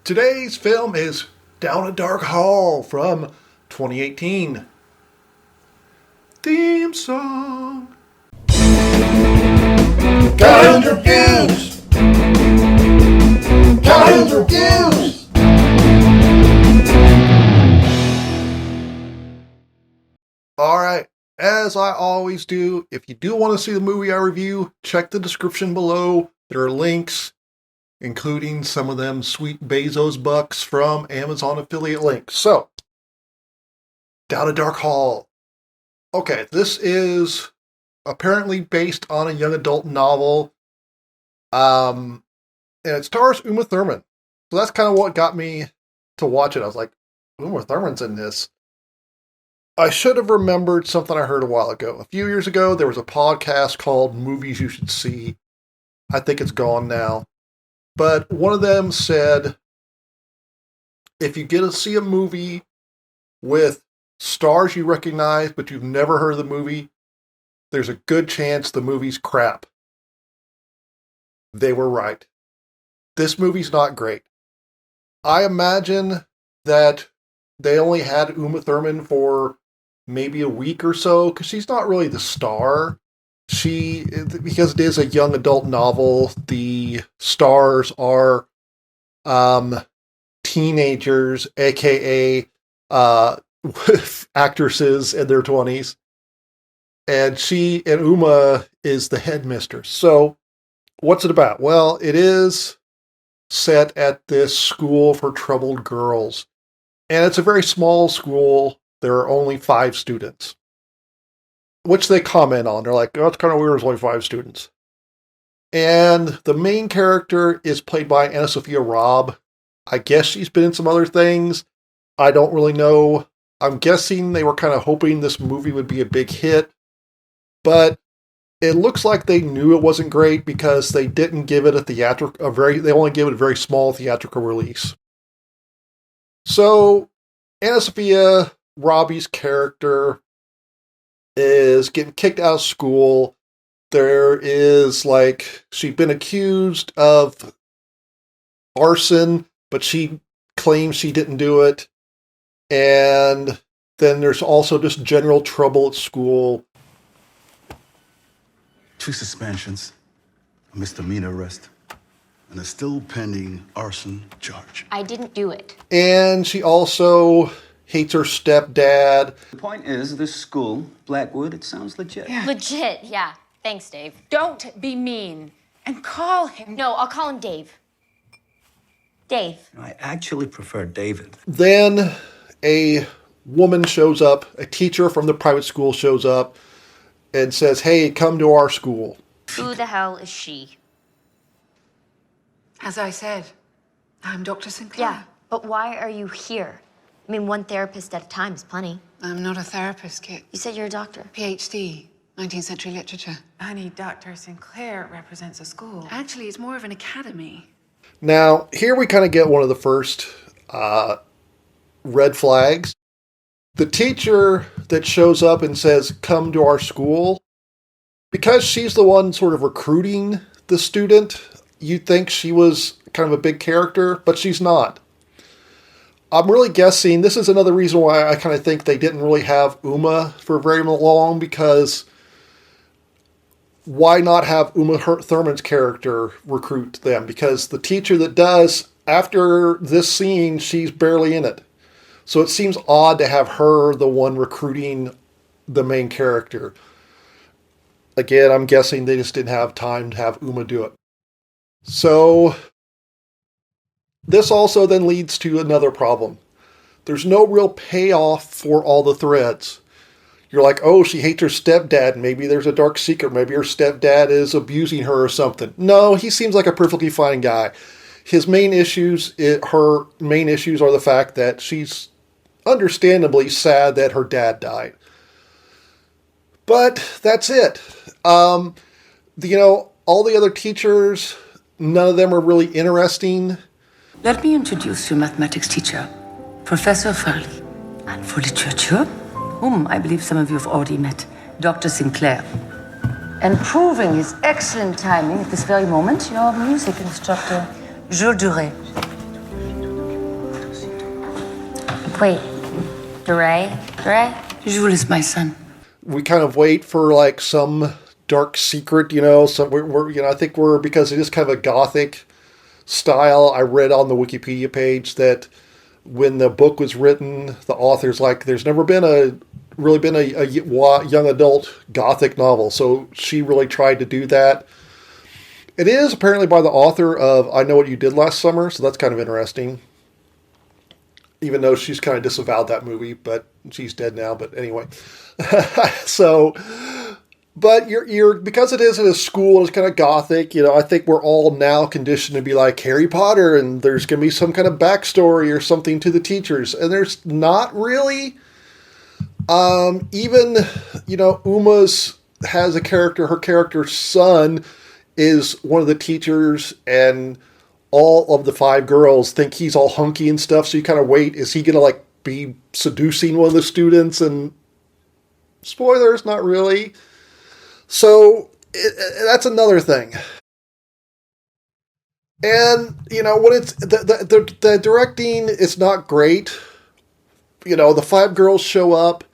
Today's film is Down a Dark Hall from 2018. Theme song. Cartoons Reviews! Cartoons Reviews! Alright, as I always do, if you do want to see the movie I review, check the description below. There are links, including some of them sweet Bezos bucks from Amazon affiliate links. So, Down a Dark Hall. Okay, this is apparently based on a young adult novel. And it stars Uma Thurman. So that's kind of what got me to watch it. I was like, Uma Thurman's in this. I should have remembered something I heard a while ago. A few years ago, there was a podcast called Movies You Should See. I think it's gone now. But one of them said, if you get to see a movie with stars you recognize, but you've never heard of the movie, there's a good chance the movie's crap. They were right. This movie's not great. I imagine that they only had Uma Thurman for maybe a week or so, because she's not really the star. Because it is a young adult novel, the stars are teenagers, aka actresses in their 20s. And Uma is the headmistress. So, what's it about? Well, it is set at this school for troubled girls. And it's a very small school. There are only 5 students. Which they comment on. They're like, oh, it's kind of weird, there's only 5 students. And the main character is played by Anna Sophia Robb. I guess she's been in some other things. I don't really know. I'm guessing they were kind of hoping this movie would be a big hit. But it looks like they knew it wasn't great because they didn't give it they only gave it a very small theatrical release. So, Anna Sophia Robbie's character is getting kicked out of school. She'd been accused of arson, but she claims she didn't do it. And then there's also just general trouble at school. 2 suspensions, a misdemeanor arrest, and a still pending arson charge. I didn't do it. And she also hates her stepdad. The point is, this school, Blackwood, it sounds legit. Yeah. Legit, yeah. Thanks, Dave. Don't be mean. And call him. No, I'll call him Dave. Dave. I actually prefer David. Then a woman shows up, a teacher from the private school shows up and says, hey, come to our school. Who the hell is she? As I said, I'm Dr. Sinclair. Yeah, but why are you here? I mean, one therapist at a time is plenty. I'm not a therapist, Kit. You said you're a doctor. PhD, 19th century literature. Honey, Dr. Sinclair represents a school. Actually, it's more of an academy. Now, here we kind of get one of the first red flags. The teacher that shows up and says, come to our school, because she's the one sort of recruiting the student, you'd think she was kind of a big character, but she's not. I'm really guessing this is another reason why I kind of think they didn't really have Uma for very long, because why not have Uma Thurman's character recruit them? Because the teacher that does, after this scene, she's barely in it. So it seems odd to have her the one recruiting the main character. Again, I'm guessing they just didn't have time to have Uma do it. So this also then leads to another problem. There's no real payoff for all the threads. You're like, oh, she hates her stepdad. Maybe there's a dark secret. Maybe her stepdad is abusing her or something. No, he seems like a perfectly fine guy. Her main issues are the fact that she's understandably sad that her dad died. But that's it. All the other teachers, none of them are really interesting. Let me introduce your mathematics teacher, Professor Farley. And for literature, whom I believe some of you have already met, Dr. Sinclair. And proving his excellent timing at this very moment, your music instructor, Jules Duret. Wait, DeRay? Jules is my son. We kind of wait for like some dark secret, so we're I think because it is kind of a gothic style. I read on the Wikipedia page that when the book was written, the author's like, there's never been a young adult gothic novel. So she really tried to do that. It is apparently by the author of I Know What You Did Last Summer, so that's kind of interesting. Even though she's kind of disavowed that movie, but she's dead now. But anyway, so, but you're because it is in a school, it's kind of gothic. I think we're all now conditioned to be like Harry Potter, and there's going to be some kind of backstory or something to the teachers, and there's not really. Even Uma's has a character. Her character's son is one of the teachers, and all of the 5 girls think he's all hunky and stuff, so you kind of wait, is he gonna be seducing one of the students? And spoilers, not really. So that's another thing. And when it's the directing is not great. The 5 girls show up,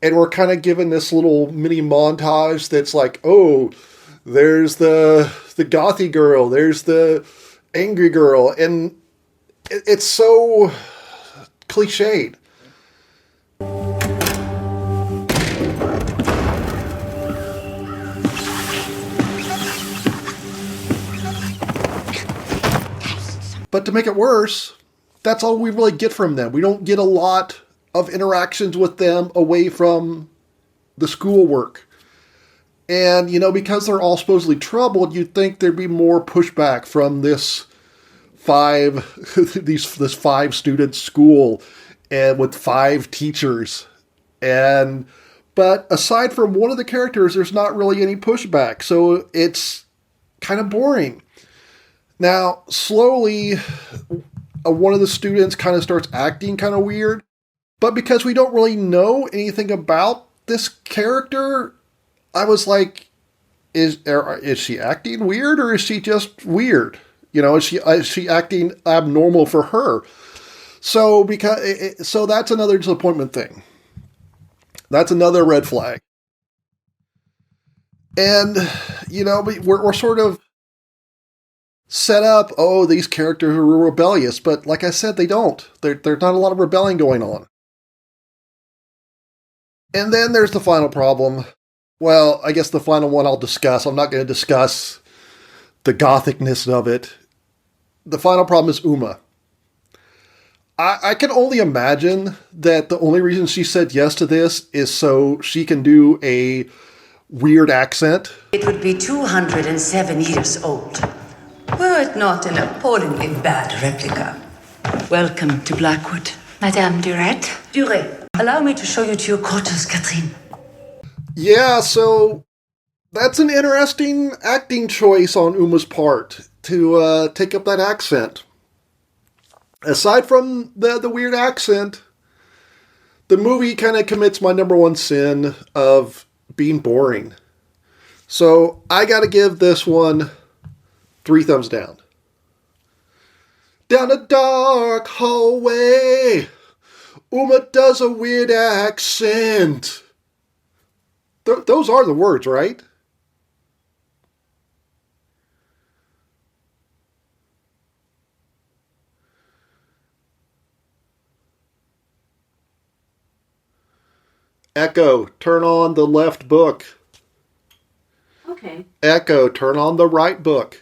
and we're kind of given this little mini montage that's like, oh, there's the gothy girl, there's the angry girl, and it's so cliched. But to make it worse, that's all we really get from them. We don't get a lot of interactions with them away from the schoolwork. And, because they're all supposedly troubled, you'd think there'd be more pushback from this 5 student school and with 5 teachers. But aside from one of the characters, there's not really any pushback. So it's kind of boring. Now, slowly, one of the students kind of starts acting kind of weird. But because we don't really know anything about this character, I was like, is she acting weird, or is she just weird? Is she acting abnormal for her? So so that's another disappointment thing. That's another red flag. And we're sort of set up. Oh, these characters are rebellious, but like I said, they don't. There's not a lot of rebellion going on. And then there's the final problem. Well, I guess the final one I'll discuss. I'm not going to discuss the gothicness of it. The final problem is Uma. I can only imagine that the only reason she said yes to this is so she can do a weird accent. It would be 207 years old, were it not an appallingly bad replica. Welcome to Blackwood. Madame Durette? Duret, allow me to show you to your quarters, Catherine. Yeah, so that's an interesting acting choice on Uma's part to take up that accent. Aside from the weird accent, the movie kind of commits my number one sin of being boring. So I got to give this one 3 thumbs down. Down a dark hallway, Uma does a weird accent. Those are the words, right? Echo, turn on the left book. Okay. Echo, turn on the right book.